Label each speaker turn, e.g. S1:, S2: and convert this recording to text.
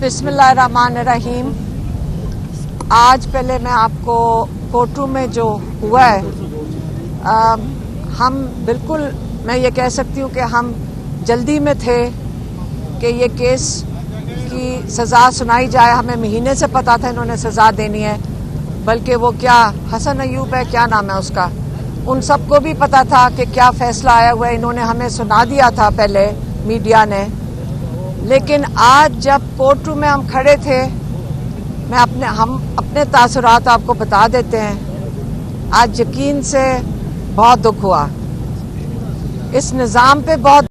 S1: बिस्मिल्लाहिर्रहमानिर्रहीम। आज पहले मैं आपको कोर्ट रूम में जो हुआ है, हम बिल्कुल मैं ये कह सकती हूँ कि हम जल्दी में थे कि ये केस की सज़ा सुनाई जाए। हमें महीने से पता था इन्होंने सज़ा देनी है, बल्कि वो क्या हसन अयूब है, क्या नाम है उसका, उन सबको भी पता था कि क्या फ़ैसला आया हुआ है। इन्होंने हमें सुना दिया था पहले मीडिया ने, लेकिन आज जब कोर्ट रूम में हम खड़े थे, हम अपने तासुरात आपको बता देते हैं। आज यकीन से बहुत दुख हुआ, इस निज़ाम पे बहुत